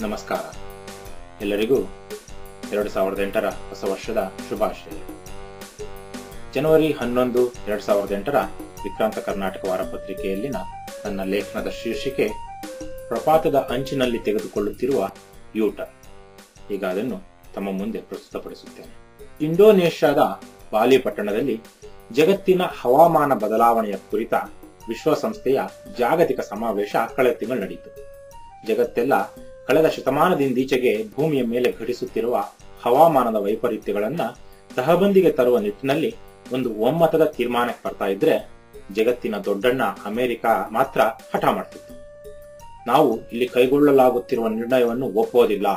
ನಮಸ್ಕಾರ. ಎಲ್ಲರಿಗೂ 2008ರ ಹೊಸ ವರ್ಷದ ಶುಭಾಶಯ. ಜನವರಿ 11, 2008ರ ವಿಕ್ರಾಂತ ಕರ್ನಾಟಕ ವಾರಪತ್ರಿಕೆಯಲ್ಲಿನ ನನ್ನ ಲೇಖನದ ಶೀರ್ಷಿಕೆ ಪ್ರಪಾತದ ಅಂಚಿನಲ್ಲಿ ತೆಗೆದುಕೊಳ್ಳುತ್ತಿರುವ ಯೂಟರ್ನ್. ಈಗ ಅದನ್ನು ತಮ್ಮ ಮುಂದೆ ಪ್ರಸ್ತುತಪಡಿಸುತ್ತೇನೆ. ಇಂಡೋನೇಷ್ಯಾದ ಬಾಲಿ ಪಟ್ಟಣದಲ್ಲಿ ಜಗತ್ತಿನ ಹವಾಮಾನ ಬದಲಾವಣೆಯ ಕುರಿತ ವಿಶ್ವಸಂಸ್ಥೆಯ ಜಾಗತಿಕ ಸಮಾವೇಶ ಕಳೆದ ತಿಂಗಳು ನಡೆಯಿತು. ಜಗತ್ತೆಲ್ಲ ಕಳೆದ ಶತಮಾನದಿಂದೀಚೆಗೆ ಭೂಮಿಯ ಮೇಲೆ ಘಟಿಸುತ್ತಿರುವ ಹವಾಮಾನದ ವೈಪರೀತ್ಯಗಳನ್ನ ತಹಬಂದಿಗೆ ತರುವ ನಿಟ್ಟಿನಲ್ಲಿ ಒಂದು ಒಮ್ಮತದ ತೀರ್ಮಾನಕ್ಕೆ ಬರ್ತಾ ಇದ್ರೆ, ಜಗತ್ತಿನ ದೊಡ್ಡಣ್ಣ ಅಮೆರಿಕ ಮಾತ್ರ ಹಠ ಮಾಡ್ತಿತ್ತು. ನಾವು ಇಲ್ಲಿ ಕೈಗೊಳ್ಳಲಾಗುತ್ತಿರುವ ನಿರ್ಣಯವನ್ನು ಒಪ್ಪೋದಿಲ್ಲ,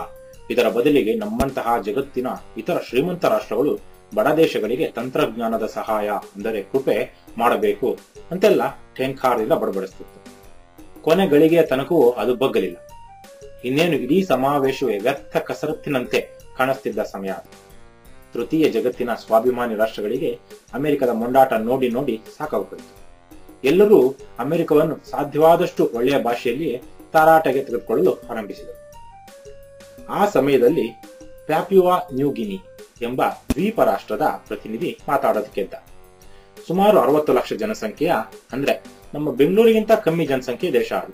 ಇದರ ಬದಲಿಗೆ ನಮ್ಮಂತಹ ಜಗತ್ತಿನ ಇತರ ಶ್ರೀಮಂತ ರಾಷ್ಟ್ರಗಳು ಬಡ ದೇಶಗಳಿಗೆ ತಂತ್ರಜ್ಞಾನದ ಸಹಾಯ ಅಂದರೆ ಕೃಪೆ ಮಾಡಬೇಕು ಅಂತೆಲ್ಲ ಠೇಂಕಾರದಿಂದ ಬಡಬಡಿಸುತ್ತಿತ್ತು. ಕೊನೆ ಗಳಿಗೆಯ ತನಕವೂ ಅದು ಬಗ್ಗಲಿಲ್ಲ. ಇನ್ನೇನು ಇಡೀ ಸಮಾವೇಶವೇ ವ್ಯರ್ಥ ಕಸರತ್ತಿನಂತೆ ಕಾಣಿಸ್ತಿದ್ದ ಸಮಯ. ತೃತೀಯ ಜಗತ್ತಿನ ಸ್ವಾಭಿಮಾನಿ ರಾಷ್ಟ್ರಗಳಿಗೆ ಅಮೆರಿಕದ ಮೊಂಡಾಟ ನೋಡಿ ನೋಡಿ ಸಾಕಾಗುತ್ತಿತ್ತು. ಎಲ್ಲರೂ ಅಮೆರಿಕವನ್ನು ಸಾಧ್ಯವಾದಷ್ಟು ಒಳ್ಳೆಯ ಭಾಷೆಯಲ್ಲಿಯೇ ತಾರಾಟಗೆ ತೆಗೆದುಕೊಳ್ಳಲು ಆರಂಭಿಸಿದರು. ಆ ಸಮಯದಲ್ಲಿ ಪ್ಯಾಪ್ಯುವಾ ನ್ಯೂ ಗಿನಿ ಎಂಬ ದ್ವೀಪ ರಾಷ್ಟ್ರದ ಪ್ರತಿನಿಧಿ ಮಾತಾಡೋದಕ್ಕಿದ್ದ. ಸುಮಾರು 60 ಲಕ್ಷ ಜನಸಂಖ್ಯೆಯ, ಅಂದ್ರೆ ನಮ್ಮ ಬೆಂಗಳೂರಿಗಿಂತ ಕಮ್ಮಿ ಜನಸಂಖ್ಯೆ ದೇಶ ಅದು.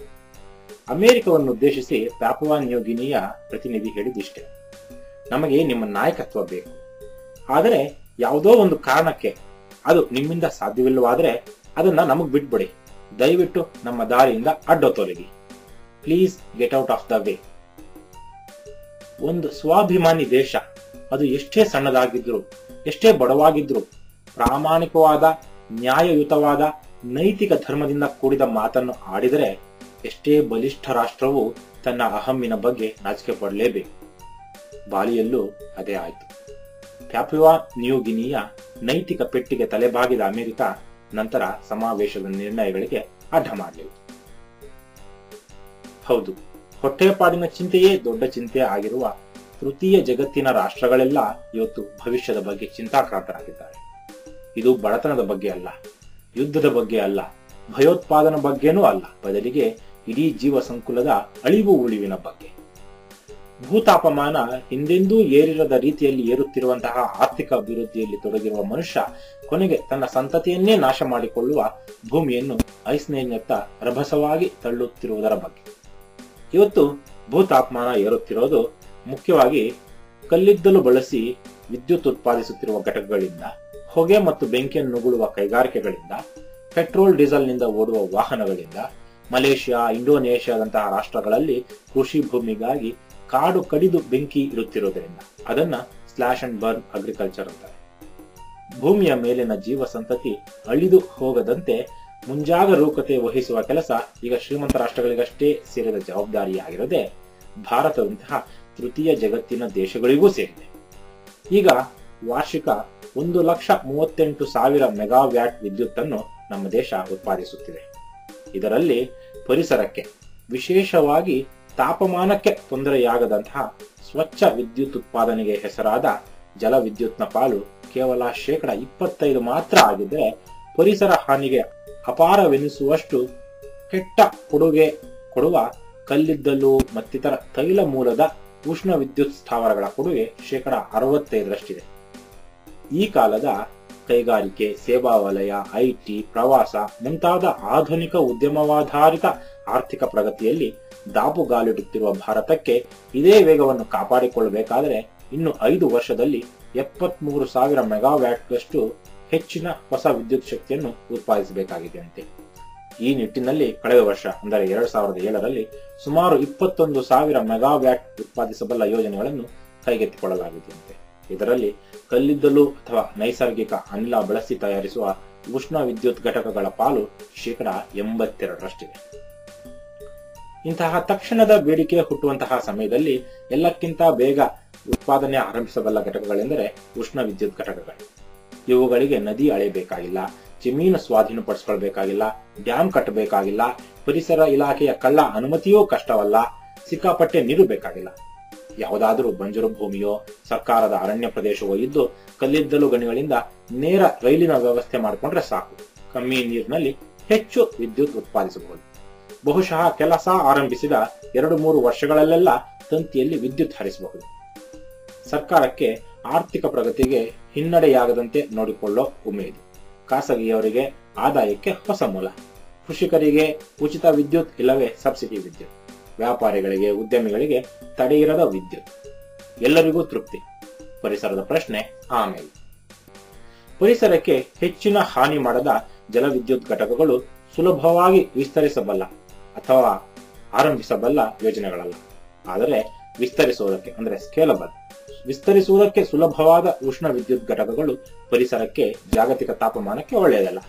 ಅಮೆರಿಕವನ್ನು ಉದ್ದೇಶಿಸಿ ಪ್ಯಾಪುವಾ ನ್ಯೂ ಗಿನಿಯ ಪ್ರತಿನಿಧಿ ಹೇಳಿದಿಷ್ಟೇ: ನಮಗೆ ನಿಮ್ಮ ನಾಯಕತ್ವ ಬೇಕು, ಆದರೆ ಯಾವುದೋ ಒಂದು ಕಾರಣಕ್ಕೆ ಅದು ನಿಮ್ಮಿಂದ ಸಾಧ್ಯವಿಲ್ಲವಾದ್ರೆ ಅದನ್ನ ನಮಗ್ ಬಿಟ್ಬಿಡಿ. ದಯವಿಟ್ಟು ನಮ್ಮ ದಾರಿಯಿಂದ ಅಡ್ಡ ತೊಲಗಿ. Please get out of the way. ಒಂದು ಸ್ವಾಭಿಮಾನಿ ದೇಶ, ಅದು ಎಷ್ಟೇ ಸಣ್ಣದಾಗಿದ್ರು, ಎಷ್ಟೇ ಬಡವಾಗಿದ್ರು, ಪ್ರಾಮಾಣಿಕವಾದ, ನ್ಯಾಯಯುತವಾದ, ನೈತಿಕ ಧರ್ಮದಿಂದ ಕೂಡಿದ ಮಾತನ್ನು ಆಡಿದರೆ ಎಷ್ಟೇ ಬಲಿಷ್ಠ ರಾಷ್ಟ್ರವು ತನ್ನ ಅಹಮ್ಮಿನ ಬಗ್ಗೆ ನಾಚಿಕೆ ಪಡಲೇಬೇಕು. ಬಾಲಿಯಲ್ಲೂ ಅದೇ ಆಯಿತು. ಪ್ಯಾಪುವಾ ನ್ಯೂ ಗಿನಿಯ ನೈತಿಕ ಪೆಟ್ಟಿಗೆ ತಲೆಬಾಗಿದ ಅಮೆರಿಕ ನಂತರ ಸಮಾವೇಶದ ನಿರ್ಣಯಗಳಿಗೆ ಅಡ್ಡ ಮಾಡಲಿಲ್ಲ. ಹೌದು, ಹೊಟ್ಟೆಪಾಡಿನ ಚಿಂತೆಯೇ ದೊಡ್ಡ ಚಿಂತೆ ಆಗಿರುವ ತೃತೀಯ ಜಗತ್ತಿನ ರಾಷ್ಟ್ರಗಳೆಲ್ಲ ಇವತ್ತು ಭವಿಷ್ಯದ ಬಗ್ಗೆ ಚಿಂತಾಕ್ರಾಂತರಾಗಿದ್ದಾರೆ. ಇದು ಬಡತನದ ಬಗ್ಗೆ ಅಲ್ಲ, ಯುದ್ಧದ ಬಗ್ಗೆ ಅಲ್ಲ, ಭಯೋತ್ಪಾದನ ಬಗ್ಗೆನೂ ಅಲ್ಲ, ಬದಲಿಗೆ ಇಡೀ ಜೀವ ಸಂಕುಲದ ಅಳಿವು ಉಳಿವಿನ ಬಗ್ಗೆ. ಭೂತಾಪಮಾನ ಹಿಂದೆಂದೂ ಏರಿರದ ರೀತಿಯಲ್ಲಿ ಏರುತ್ತಿರುವಂತಹ ಆರ್ಥಿಕ ಅಭಿವೃದ್ಧಿಯಲ್ಲಿ ತೊಡಗಿರುವ ಮನುಷ್ಯ ಕೊನೆಗೆ ತನ್ನ ಸಂತತಿಯನ್ನೇ ನಾಶ ಮಾಡಿಕೊಳ್ಳುವ ಭೂಮಿಯನ್ನು ಐಸ್ನೇನ್ಯತ್ತ ರಭಸವಾಗಿ ತಳ್ಳುತ್ತಿರುವುದರ ಬಗ್ಗೆ. ಇವತ್ತು ಭೂತಾಪಮಾನ ಏರುತ್ತಿರೋದು ಮುಖ್ಯವಾಗಿ ಕಲ್ಲಿದ್ದಲು ಬಳಸಿ ವಿದ್ಯುತ್ ಉತ್ಪಾದಿಸುತ್ತಿರುವ ಘಟಕಗಳಿಂದ, ಹೊಗೆ ಮತ್ತು ಬೆಂಕಿಯನ್ನು ನುಗ್ಗುವ ಕೈಗಾರಿಕೆಗಳಿಂದ, ಪೆಟ್ರೋಲ್ ಡೀಸೆಲ್ ನಿಂದ ಓಡುವ ವಾಹನಗಳಿಂದ, ಮಲೇಷ್ಯಾ, ಇಂಡೋನೇಷ್ಯಾದಂತಹ ರಾಷ್ಟ್ರಗಳಲ್ಲಿ ಕೃಷಿ ಭೂಮಿಗಾಗಿ ಕಾಡು ಕಡಿದು ಬೆಂಕಿ ಇಡುತ್ತಿರುವುದರಿಂದ ಅದನ್ನ ಸ್ಲಾಶ್ ಅಂಡ್ ಬರ್ನ್ ಅಗ್ರಿಕಲ್ಚರ್ ಅಂತಾರೆ. ಭೂಮಿಯ ಮೇಲಿನ ಜೀವ ಸಂತತಿ ಅಳಿದು ಹೋಗದಂತೆ ಮುಂಜಾಗರೂಕತೆ ವಹಿಸುವ ಕೆಲಸ ಈಗ ಶ್ರೀಮಂತ ರಾಷ್ಟ್ರಗಳಿಗಷ್ಟೇ ಸೇರಿದ ಜವಾಬ್ದಾರಿಯಾಗಿರದೆ ಭಾರತದಂತಹ ತೃತೀಯ ಜಗತ್ತಿನ ದೇಶಗಳಿಗೂ ಸೇರಿದೆ. ಈಗ ವಾರ್ಷಿಕ 1,38,000 ಮೆಗಾವ್ಯಾಟ್ ವಿದ್ಯುತ್ ಅನ್ನು ನಮ್ಮ ದೇಶ ಉತ್ಪಾದಿಸುತ್ತಿದೆ. ಇದರಲ್ಲಿ ಪರಿಸರಕ್ಕೆ, ವಿಶೇಷವಾಗಿ ತಾಪಮಾನಕ್ಕೆ ತೊಂದರೆಯಾಗದಂತಹ ಸ್ವಚ್ಛ ವಿದ್ಯುತ್ ಉತ್ಪಾದನೆಗೆ ಹೆಸರಾದ ಜಲ ವಿದ್ಯುತ್ನ ಪಾಲು ಕೇವಲ 25% ಮಾತ್ರ ಆಗಿದ್ದರೆ, ಪರಿಸರ ಹಾನಿಗೆ ಅಪಾರವೆನಿಸುವಷ್ಟು ಕೆಟ್ಟ ಕೊಡುಗೆ ಕೊಡುವ ಕಲ್ಲಿದ್ದಲು ಮತ್ತಿತರ ತೈಲ ಮೂಲದ ಉಷ್ಣ ವಿದ್ಯುತ್ ಸ್ಥಾವರಗಳ ಕೊಡುಗೆ 65%ರಷ್ಟಿದೆ. ಈ ಕಾಲದ ಕೈಗಾರಿಕೆ, ಸೇವಾ ವಲಯ, ಐಟಿ, ಪ್ರವಾಸ ಮುಂತಾದ ಆಧುನಿಕ ಉದ್ಯಮವಾಧಾರಿತ ಆರ್ಥಿಕ ಪ್ರಗತಿಯಲ್ಲಿ ದಾಪುಗಾಲಿಡುತ್ತಿರುವ ಭಾರತಕ್ಕೆ ಇದೇ ವೇಗವನ್ನು ಕಾಪಾಡಿಕೊಳ್ಳಬೇಕಾದರೆ ಇನ್ನು 5 ವರ್ಷದಲ್ಲಿ 73,000 ಮೆಗಾವ್ಯಾಟ್ಗಷ್ಟು ಹೆಚ್ಚಿನ ಹೊಸ ವಿದ್ಯುತ್ ಶಕ್ತಿಯನ್ನು ಉತ್ಪಾದಿಸಬೇಕಾಗಿದೆಯಂತೆ. ಈ ನಿಟ್ಟಿನಲ್ಲಿ ಕಳೆದ ವರ್ಷ ಅಂದರೆ 2007ರಲ್ಲಿ ಸುಮಾರು 21,000 ಮೆಗಾವ್ಯಾಟ್ ಉತ್ಪಾದಿಸಬಲ್ಲ ಯೋಜನೆಗಳನ್ನು ಕೈಗೆತ್ತಿಕೊಳ್ಳಲಾಗಿದೆಯಂತೆ. ಇದರಲ್ಲಿ ಕಲ್ಲಿದ್ದಲು ಅಥವಾ ನೈಸರ್ಗಿಕ ಅನಿಲ ಬಳಸಿ ತಯಾರಿಸುವ ಉಷ್ಣ ವಿದ್ಯುತ್ ಘಟಕಗಳ ಪಾಲು 82%ರಷ್ಟಿದೆ. ಇಂತಹ ತಕ್ಷಣದ ಬೇಡಿಕೆ ಹುಟ್ಟುವಂತಹ ಸಮಯದಲ್ಲಿ ಎಲ್ಲಕ್ಕಿಂತ ಬೇಗ ಉತ್ಪಾದನೆ ಆರಂಭಿಸಬಲ್ಲ ಘಟಕಗಳೆಂದರೆ ಉಷ್ಣ ವಿದ್ಯುತ್ ಘಟಕಗಳು. ಇವುಗಳಿಗೆ ನದಿ ಅಳೆಯಬೇಕಾಗಿಲ್ಲ, ಜಮೀನು ಸ್ವಾಧೀನಪಡಿಸಿಕೊಳ್ಳಬೇಕಾಗಿಲ್ಲ, ಡ್ಯಾಂ ಕಟ್ಟಬೇಕಾಗಿಲ್ಲ, ಪರಿಸರ ಇಲಾಖೆಯ ಕಳ್ಳ ಅನುಮತಿಯೂ ಕಷ್ಟವಲ್ಲ, ಸಿಕ್ಕಾಪಟ್ಟೆ ನೀರು ಬೇಕಾಗಿಲ್ಲ. ಯಾವುದಾದರೂ ಬಂಜರು ಭೂಮಿಯೋ ಸರ್ಕಾರದ ಅರಣ್ಯ ಪ್ರದೇಶವೋ ಇದ್ದು ಕಲ್ಲಿದ್ದಲು ಗಣಿಗಳಿಂದ ನೇರ ರೈಲಿನ ವ್ಯವಸ್ಥೆ ಮಾಡಿಕೊಂಡ್ರೆ ಸಾಕು, ಕಮ್ಮಿ ನೀರಿನಲ್ಲಿ ಹೆಚ್ಚು ವಿದ್ಯುತ್ ಉತ್ಪಾದಿಸಬಹುದು. ಬಹುಶಃ ಕೆಲಸ ಆರಂಭಿಸಿದ 2-3 ವರ್ಷಗಳಲ್ಲೆಲ್ಲ ತಂತಿಯಲ್ಲಿ ವಿದ್ಯುತ್ ಹರಿಸಬಹುದು. ಸರ್ಕಾರಕ್ಕೆ ಆರ್ಥಿಕ ಪ್ರಗತಿಗೆ ಹಿನ್ನಡೆಯಾಗದಂತೆ ನೋಡಿಕೊಳ್ಳೋ ಉಮೇದು. ಖಾಸಗಿಯವರಿಗೆ ಆದಾಯಕ್ಕೆ ಹೊಸ ಮೂಲ. ಕೃಷಿಕರಿಗೆ ಉಚಿತ ವಿದ್ಯುತ್ ಇಲ್ಲವೇ ಸಬ್ಸಿಡಿ ವಿದ್ಯುತ್. ವ್ಯಾಪಾರಿಗಳಿಗೆ, ಉದ್ಯಮಿಗಳಿಗೆ ತಡೆಯಿರದ ವಿದ್ಯುತ್. ಎಲ್ಲರಿಗೂ ತೃಪ್ತಿ. ಪರಿಸರದ ಪ್ರಶ್ನೆ ಆಮೇಲೆ. ಪರಿಸರಕ್ಕೆ ಹೆಚ್ಚಿನ ಹಾನಿ ಮಾಡದ ಜಲವಿದ್ಯುತ್ ಘಟಕಗಳು ಸುಲಭವಾಗಿ ವಿಸ್ತರಿಸಬಲ್ಲ ಅಥವಾ ಆರಂಭಿಸಬಲ್ಲ ಯೋಜನೆಗಳಲ್ಲ. ಆದರೆ ವಿಸ್ತರಿಸುವುದಕ್ಕೆ ಅಂದ್ರೆ ಸ್ಕೇಲಬಲ್, ವಿಸ್ತರಿಸುವುದಕ್ಕೆ ಸುಲಭವಾದ ಉಷ್ಣ ವಿದ್ಯುತ್ ಘಟಕಗಳು ಪರಿಸರಕ್ಕೆ, ಜಾಗತಿಕ ತಾಪಮಾನಕ್ಕೆ ಒಳ್ಳೆಯದಲ್ಲ.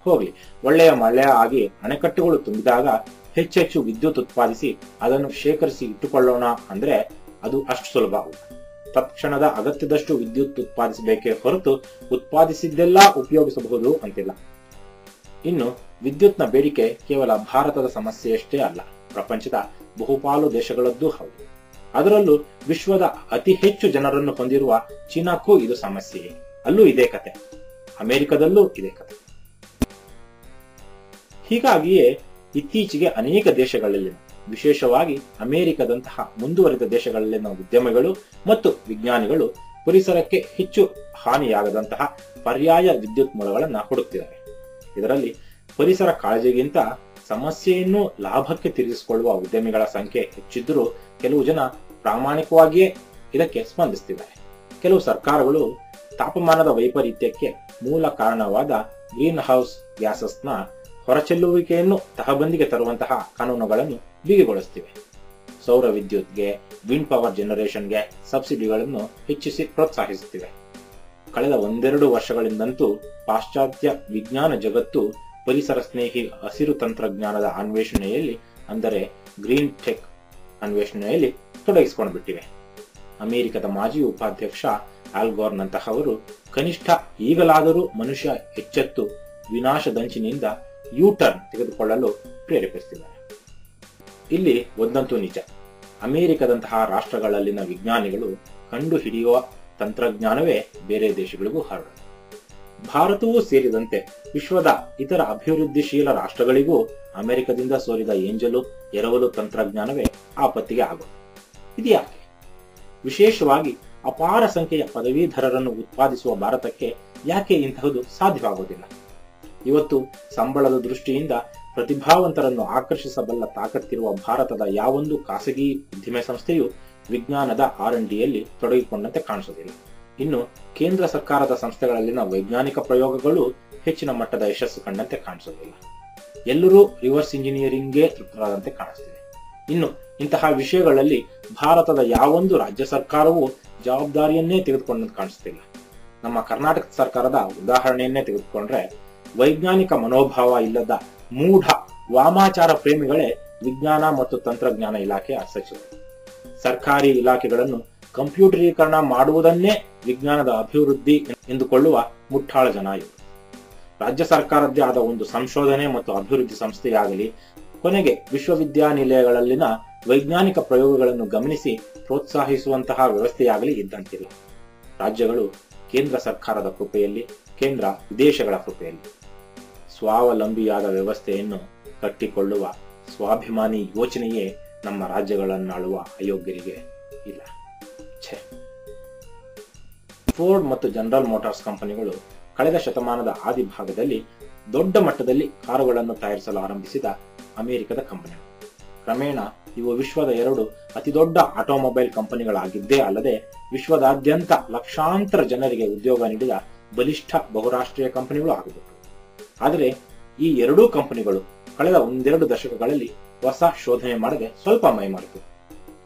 ಹೋಗ್ಲಿ, ಒಳ್ಳೆಯ ಮಳೆ ಆಗಿ ಅಣೆಕಟ್ಟುಗಳು ತುಂಬಿದಾಗ ಹೆಚ್ಚೆಚ್ಚು ವಿದ್ಯುತ್ ಉತ್ಪಾದಿಸಿ ಅದನ್ನು ಶೇಖರಿಸಿ ಇಟ್ಟುಕೊಳ್ಳೋಣ ಅಂದ್ರೆ ಅದು ಅಷ್ಟು ಸುಲಭ ಅಲ್ಲ. ತತ್ಕ್ಷಣದ ಅಗತ್ಯದಷ್ಟು ವಿದ್ಯುತ್ ಉತ್ಪಾದಿಸಬೇಕೇ ಹೊರತು ಉತ್ಪಾದಿಸಿದ್ದೆಲ್ಲ ಉಪಯೋಗಿಸಬಹುದು ಅಂತಿಲ್ಲ. ಇನ್ನು ವಿದ್ಯುತ್ನ ಬೇಡಿಕೆ ಕೇವಲ ಭಾರತದ ಸಮಸ್ಯೆಯಷ್ಟೇ ಅಲ್ಲ, ಪ್ರಪಂಚದ ಬಹುಪಾಲು ದೇಶಗಳದ್ದೂ ಹೌದು. ಅದರಲ್ಲೂ ವಿಶ್ವದ ಅತಿ ಹೆಚ್ಚು ಜನರನ್ನು ಹೊಂದಿರುವ ಚೀನಾಕ್ಕೂ ಇದು ಸಮಸ್ಯೆಯೇ. ಅಲ್ಲೂ ಇದೇ ಕತೆ. ಅಮೆರಿಕದಲ್ಲೂ ಇದೇ ಕತೆ. ಹೀಗಾಗಿಯೇ ಇತ್ತೀಚೆಗೆ ಅನೇಕ ದೇಶಗಳಲ್ಲಿನ, ವಿಶೇಷವಾಗಿ ಅಮೆರಿಕದಂತಹ ಮುಂದುವರಿದ ದೇಶಗಳಲ್ಲಿನ ಉದ್ಯಮಿಗಳು ಮತ್ತು ವಿಜ್ಞಾನಿಗಳು ಪರಿಸರಕ್ಕೆ ಹೆಚ್ಚು ಹಾನಿಯಾಗದಂತಹ ಪರ್ಯಾಯ ವಿದ್ಯುತ್ ಮೂಲಗಳನ್ನು ಹುಡುಕ್ತಿದ್ದಾರೆ. ಇದರಲ್ಲಿ ಪರಿಸರ ಕಾಳಜಿಗಿಂತ ಸಮಸ್ಯೆಯನ್ನು ಲಾಭಕ್ಕೆ ತಿರುಗಿಸಿಕೊಳ್ಳುವ ಉದ್ಯಮಿಗಳ ಸಂಖ್ಯೆ ಹೆಚ್ಚಿದ್ದರೂ ಕೆಲವು ಜನ ಪ್ರಾಮಾಣಿಕವಾಗಿಯೇ ಇದಕ್ಕೆ ಸ್ಪಂದಿಸುತ್ತಿದ್ದಾರೆ. ಕೆಲವು ಸರ್ಕಾರಗಳು ತಾಪಮಾನದ ವೈಪರೀತ್ಯಕ್ಕೆ ಮೂಲ ಕಾರಣವಾದ ಗ್ರೀನ್ ಹೌಸ್ ಗ್ಯಾಸಸ್ನ ಹೊರಚೆಲ್ಲುವಿಕೆಯನ್ನು ತಹಬಂದಿಗೆ ತರುವಂತಹ ಕಾನೂನುಗಳನ್ನು ಬಿಗಿಗೊಳಿಸುತ್ತಿವೆ. ಸೌರ ವಿದ್ಯುತ್ಗೆ, ವಿಂಡ್ ಪವರ್ ಜನರೇಷನ್ಗೆ ಸಬ್ಸಿಡಿಗಳನ್ನು ಹೆಚ್ಚಿಸಿ ಪ್ರೋತ್ಸಾಹಿಸುತ್ತಿವೆ. ಕಳೆದ 1-2 ವರ್ಷಗಳಿಂದಂತೂ ಪಾಶ್ಚಾತ್ಯ ವಿಜ್ಞಾನ ಜಗತ್ತು ಪರಿಸರ ಸ್ನೇಹಿ ಹಸಿರು ತಂತ್ರಜ್ಞಾನದ ಅನ್ವೇಷಣೆಯಲ್ಲಿ, ಅಂದರೆ ಗ್ರೀನ್ ಟೆಕ್ ಅನ್ವೇಷಣೆಯಲ್ಲಿ ತೊಡಗಿಸಿಕೊಂಡು ಬಿಟ್ಟಿವೆ. ಅಮೆರಿಕದ ಮಾಜಿ ಉಪಾಧ್ಯಕ್ಷ ಆಲ್ ಗೋರ್ ನಂತಹವರು ಕನಿಷ್ಠ ಈಗಲಾದರೂ ಮನುಷ್ಯ ಎಚ್ಚೆತ್ತು ವಿನಾಶದಂಚಿನಿಂದ ಯೂ-ಟರ್ನ್ ತೆಗೆದುಕೊಳ್ಳಲು ಪ್ರೇರೇಪಿಸುತ್ತಿದ್ದಾರೆ. ಇಲ್ಲಿ ಒಂದಂತೂ ನಿಜ, ಅಮೆರಿಕದಂತಹ ರಾಷ್ಟ್ರಗಳಲ್ಲಿನ ವಿಜ್ಞಾನಿಗಳು ಕಂಡು ಹಿಡಿಯುವ ತಂತ್ರಜ್ಞಾನವೇ ಬೇರೆ ದೇಶಗಳಿಗೂ ಹರಡದು. ಭಾರತವೂ ಸೇರಿದಂತೆ ವಿಶ್ವದ ಇತರ ಅಭಿವೃದ್ಧಿಶೀಲ ರಾಷ್ಟ್ರಗಳಿಗೂ ಅಮೆರಿಕದಿಂದ ಸೋರಿದ ಏಂಜಲು, ಎರವಲು ತಂತ್ರಜ್ಞಾನವೇ ಆಪತ್ತಿಗೆ ಆಗೋದು. ಇದ್ಯಾಕೆ? ವಿಶೇಷವಾಗಿ ಅಪಾರ ಸಂಖ್ಯೆಯ ಪದವೀಧರರನ್ನು ಉತ್ಪಾದಿಸುವ ಭಾರತಕ್ಕೆ ಯಾಕೆ ಇಂತಹದ್ದು ಸಾಧ್ಯವಾಗುವುದಿಲ್ಲ? ಇವತ್ತು ಸಂಬಳದ ದೃಷ್ಟಿಯಿಂದ ಪ್ರತಿಭಾವಂತರನ್ನು ಆಕರ್ಷಿಸಬಲ್ಲ ತಾಕತ್ತಿರುವ ಭಾರತದ ಯಾವೊಂದು ಖಾಸಗಿ ಉದ್ದಿಮೆ ಸಂಸ್ಥೆಯು ವಿಜ್ಞಾನದ R&Dಯಲ್ಲಿ ತೊಡಗಿಕೊಂಡಂತೆ ಕಾಣಿಸುವುದಿಲ್ಲ. ಇನ್ನು ಕೇಂದ್ರ ಸರ್ಕಾರದ ಸಂಸ್ಥೆಗಳಲ್ಲಿನ ವೈಜ್ಞಾನಿಕ ಪ್ರಯೋಗಗಳು ಹೆಚ್ಚಿನ ಮಟ್ಟದ ಯಶಸ್ಸು ಕಂಡಂತೆ ಕಾಣಿಸುವುದಿಲ್ಲ. ಎಲ್ಲರೂ ರಿವರ್ಸ್ ಇಂಜಿನಿಯರಿಂಗ್ಗೆ ತೃಪ್ತರಾದಂತೆ ಕಾಣಿಸುತ್ತಿದೆ. ಇನ್ನು ಇಂತಹ ವಿಷಯಗಳಲ್ಲಿ ಭಾರತದ ಯಾವೊಂದು ರಾಜ್ಯ ಸರ್ಕಾರವೂ ಜವಾಬ್ದಾರಿಯನ್ನೇ ತೆಗೆದುಕೊಂಡಂತೆ ಕಾಣಿಸುತ್ತಿಲ್ಲ. ನಮ್ಮ ಕರ್ನಾಟಕ ಸರ್ಕಾರದ ಉದಾಹರಣೆಯನ್ನೇ ತೆಗೆದುಕೊಂಡ್ರೆ, ವೈಜ್ಞಾನಿಕ ಮನೋಭಾವ ಇಲ್ಲದ ಮೂಢ ವಾಮಾಚಾರ ಪ್ರೇಮಿಗಳೇ ವಿಜ್ಞಾನ ಮತ್ತು ತಂತ್ರಜ್ಞಾನ ಇಲಾಖೆಯ ಸಚಿವರು. ಸರ್ಕಾರಿ ಇಲಾಖೆಗಳನ್ನು ಕಂಪ್ಯೂಟರೀಕರಣ ಮಾಡುವುದನ್ನೇ ವಿಜ್ಞಾನದ ಅಭಿವೃದ್ಧಿ ಎಂದುಕೊಳ್ಳುವ ಮುಟ್ಟಾಳ ಜನ ಇವರು. ರಾಜ್ಯ ಸರ್ಕಾರದ್ದೇ ಆದ ಒಂದು ಸಂಶೋಧನೆ ಮತ್ತು ಅಭಿವೃದ್ಧಿ ಸಂಸ್ಥೆಯಾಗಲಿ, ಕೊನೆಗೆ ವಿಶ್ವವಿದ್ಯಾನಿಲಯಗಳಲ್ಲಿನ ವೈಜ್ಞಾನಿಕ ಪ್ರಯೋಗಗಳನ್ನು ಗಮನಿಸಿ ಪ್ರೋತ್ಸಾಹಿಸುವಂತಹ ವ್ಯವಸ್ಥೆಯಾಗಲಿ ಇದ್ದಂತಿಲ್ಲ. ರಾಜ್ಯಗಳು ಕೇಂದ್ರ ಸರ್ಕಾರದ ಕೃಪೆಯಲ್ಲಿ, ಕೇಂದ್ರ ವಿದೇಶಗಳ ಕೃಪೆಯಲ್ಲಿ ಸ್ವಾವಲಂಬಿಯಾದ ವ್ಯವಸ್ಥೆಯನ್ನು ಕಟ್ಟಿಕೊಳ್ಳುವ ಸ್ವಾಭಿಮಾನಿ ಯೋಚನೆಯೇ ನಮ್ಮ ರಾಜ್ಯಗಳನ್ನಾಳುವ ಅಯೋಗ್ಯರಿಗೆ ಇಲ್ಲ. ಫೋರ್ಡ್ ಮತ್ತು ಜನರಲ್ ಮೋಟಾರ್ಸ್ ಕಂಪನಿಗಳು ಕಳೆದ ಶತಮಾನದ ಆದಿಭಾಗದಲ್ಲಿ ದೊಡ್ಡ ಮಟ್ಟದಲ್ಲಿ ಕಾರುಗಳನ್ನು ತಯಾರಿಸಲು ಆರಂಭಿಸಿದ ಅಮೆರಿಕದ ಕಂಪನಿಗಳು. ಕ್ರಮೇಣ ಇವು ವಿಶ್ವದ 2 ಅತಿದೊಡ್ಡ ಆಟೋಮೊಬೈಲ್ ಕಂಪನಿಗಳಾಗಿದ್ದೇ ಅಲ್ಲದೆ ವಿಶ್ವದಾದ್ಯಂತ ಲಕ್ಷಾಂತರ ಜನರಿಗೆ ಉದ್ಯೋಗ ನೀಡಿದ ಬಲಿಷ್ಠ ಬಹುರಾಷ್ಟ್ರೀಯ ಕಂಪನಿಗಳು ಆಗಿದ್ದವು. ಆದರೆ ಈ ಎರಡೂ ಕಂಪನಿಗಳು ಕಳೆದ 1-2 ದಶಕಗಳಲ್ಲಿ ಹೊಸ ಶೋಧನೆ ಮಾಡದೆ ಸ್ವಲ್ಪ ಮೈಮರೆತು.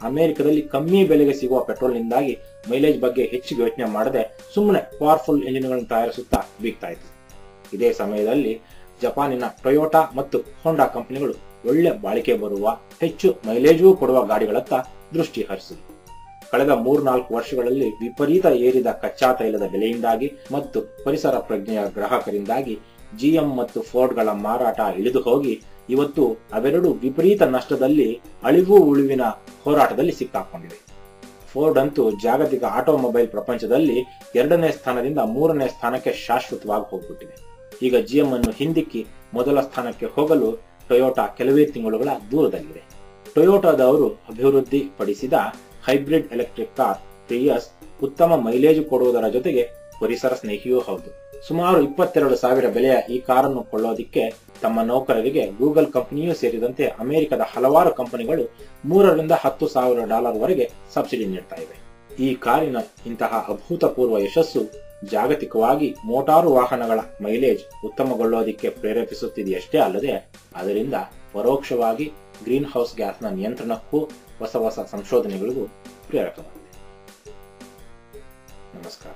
ಅಮೆರಿಕದಲ್ಲಿ ಕಮ್ಮಿ ಬೆಲೆಗೆ ಸಿಗುವ ಪೆಟ್ರೋಲ್ನಿಂದಾಗಿ ಮೈಲೇಜ್ ಬಗ್ಗೆ ಹೆಚ್ಚಿಗೆ ಯೋಚನೆ ಮಾಡದೆ ಸುಮ್ಮನೆ ಪವರ್ಫುಲ್ ಇಂಜಿನ್ಗಳನ್ನು ತಯಾರಿಸುತ್ತಾ ಬೀಗ್ತಾ ಇತ್ತು. ಇದೇ ಸಮಯದಲ್ಲಿ ಜಪಾನಿನ ಟೊಯೋಟಾ ಮತ್ತು ಹೋಂಡಾ ಕಂಪನಿಗಳು ಒಳ್ಳೆ ಬಾಳಿಕೆ ಬರುವ, ಹೆಚ್ಚು ಮೈಲೇಜೂ ಕೊಡುವ ಗಾಡಿಗಳತ್ತ ದೃಷ್ಟಿ ಹರಿಸಿದವು. ಕಳೆದ 3-4 ವರ್ಷಗಳಲ್ಲಿ ವಿಪರೀತ ಏರಿದ ಕಚ್ಚಾ ತೈಲದ ಬೆಲೆಯಿಂದಾಗಿ ಮತ್ತು ಪರಿಸರ ಪ್ರಜ್ಞೆಯ ಗ್ರಾಹಕರಿಂದಾಗಿ GM ಮತ್ತು ಫೋರ್ಡ್ಗಳ ಮಾರಾಟ ಇಳಿದು ಹೋಗಿ ಇವತ್ತು ಅವೆರಡು ವಿಪರೀತ ನಷ್ಟದಲ್ಲಿ ಅಳಿವು ಉಳಿವಿನ ಹೋರಾಟದಲ್ಲಿ ಸಿಕ್ಕಾಕೊಂಡಿವೆ. ಫೋರ್ಡ್ ಅಂತೂ ಜಾಗತಿಕ ಆಟೋಮೊಬೈಲ್ ಪ್ರಪಂಚದಲ್ಲಿ 2ನೇ ಸ್ಥಾನದಿಂದ 3ನೇ ಸ್ಥಾನಕ್ಕೆ ಶಾಶ್ವತವಾಗಿ ಹೋಗ್ಬಿಟ್ಟಿದೆ. ಈಗ GM ಅನ್ನು ಹಿಂದಿಕ್ಕಿ ಮೊದಲ ಸ್ಥಾನಕ್ಕೆ ಹೋಗಲು ಟೊಯೋಟಾ ಕೆಲವೇ ತಿಂಗಳುಗಳ ದೂರದಲ್ಲಿದೆ. ಟೊಯೋಟಾದವರು ಅಭಿವೃದ್ಧಿಪಡಿಸಿದ ಹೈಬ್ರಿಡ್ ಎಲೆಕ್ಟ್ರಿಕ್ ಕಾರ್ ಪ್ರಿಯಸ್ ಉತ್ತಮ ಮೈಲೇಜ್ ಕೊಡುವುದರ ಜೊತೆಗೆ ಪರಿಸರ ಸ್ನೇಹಿಯೂ ಹೌದು. ಸುಮಾರು 22,000 ಬೆಲೆಯ ಈ ಕಾರನ್ನು ಕೊಳ್ಳೋದಿಕ್ಕೆ ತಮ್ಮ ನೌಕರರಿಗೆ ಗೂಗಲ್ ಕಂಪನಿಯೂ ಸೇರಿದಂತೆ ಅಮೆರಿಕದ ಹಲವಾರು ಕಂಪನಿಗಳು $3,000 ರಿಂದ $10,000 ವರೆಗೆ ಸಬ್ಸಿಡಿ ನೀಡ್ತಾ ಇವೆ. ಈ ಕಾರಿನ ಇಂತಹ ಅಭೂತಪೂರ್ವ ಯಶಸ್ಸು ಜಾಗತಿಕವಾಗಿ ಮೋಟಾರು ವಾಹನಗಳ ಮೈಲೇಜ್ ಉತ್ತಮಗೊಳ್ಳೋದಿಕ್ಕೆ ಪ್ರೇರೇಪಿಸುತ್ತಿದೆಯಷ್ಟೇ ಅಲ್ಲದೆ ಅದರಿಂದ ಪರೋಕ್ಷವಾಗಿ ಗ್ರೀನ್ ಹೌಸ್ ಗ್ಯಾಸ್ನ ನಿಯಂತ್ರಣಕ್ಕೂ ಹೊಸ ಸಂಶೋಧನೆಗಳಿಗೂ ಪ್ರೇರಕವಾಗಿದೆ. ನಮಸ್ಕಾರ.